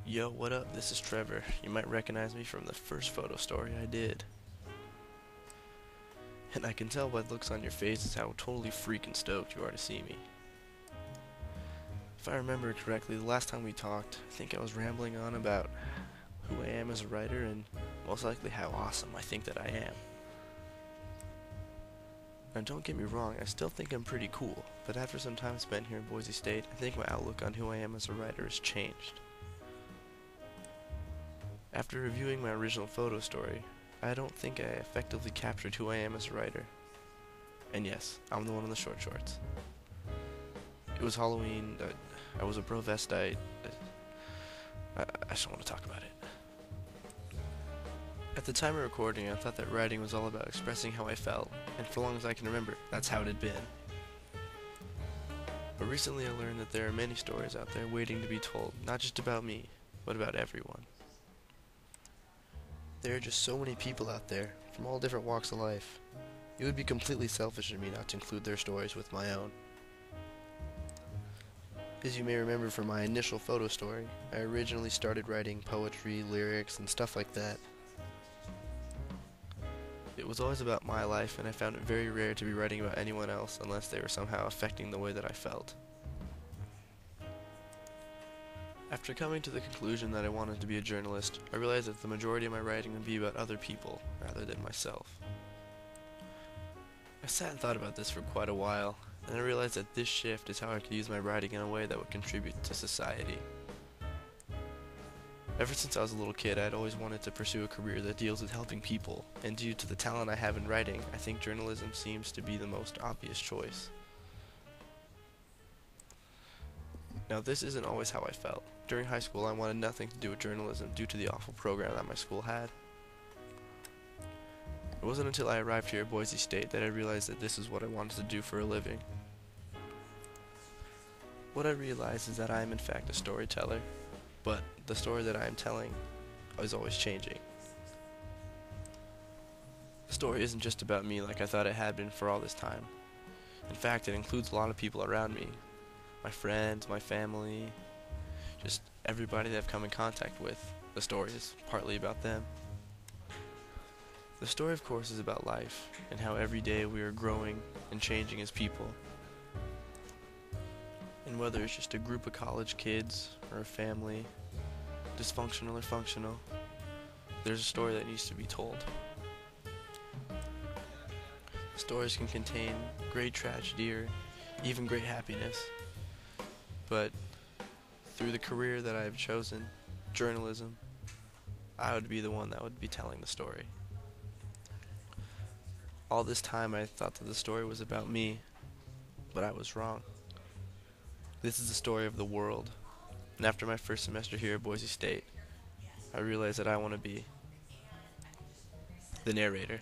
Yo, what up? This is Trevor. You might recognize me from the first photo story I did. And I can tell by the looks on your faces how totally freaking stoked you are to see me. If I remember correctly, the last time we talked, I think I was rambling on about who I am as a writer and most likely how awesome I think that I am. Now don't get me wrong, I still think I'm pretty cool, but after some time spent here in Boise State, I think my outlook on who I am as a writer has changed. After reviewing my original photo story, I don't think I effectively captured who I am as a writer. And yes, I'm the one in the short shorts. It was Halloween, I was a pro-vestite, I just don't want to talk about it. At the time of recording, I thought that writing was all about expressing how I felt, and for long as I can remember, that's how it had been. But recently I learned that there are many stories out there waiting to be told, not just about me, but about everyone. There are just so many people out there, from all different walks of life. It would be completely selfish of me not to include their stories with my own. As you may remember from my initial photo story, I originally started writing poetry, lyrics, and stuff like that. It was always about my life, and I found it very rare to be writing about anyone else unless they were somehow affecting the way that I felt. After coming to the conclusion that I wanted to be a journalist, I realized that the majority of my writing would be about other people rather than myself. I sat and thought about this for quite a while, and I realized that this shift is how I could use my writing in a way that would contribute to society. Ever since I was a little kid, I had always wanted to pursue a career that deals with helping people, and due to the talent I have in writing, I think journalism seems to be the most obvious choice. Now, this isn't always how I felt. During high school, I wanted nothing to do with journalism due to the awful program that my school had. It wasn't until I arrived here at Boise State that I realized that this is what I wanted to do for a living. What I realized is that I am in fact a storyteller, but the story that I am telling is always changing. The story isn't just about me like I thought it had been for all this time. In fact, it includes a lot of people around me. My friends, my family, just everybody that I've come in contact with. The story is partly about them. The story, of course, is about life and how every day we are growing and changing as people. And whether it's just a group of college kids or a family, dysfunctional or functional, there's a story that needs to be told. Stories can contain great tragedy or even great happiness. But through the career that I have chosen, journalism, I would be the one that would be telling the story. All this time I thought that the story was about me, but I was wrong. This is the story of the world, and after my first semester here at Boise State, I realized that I want to be the narrator.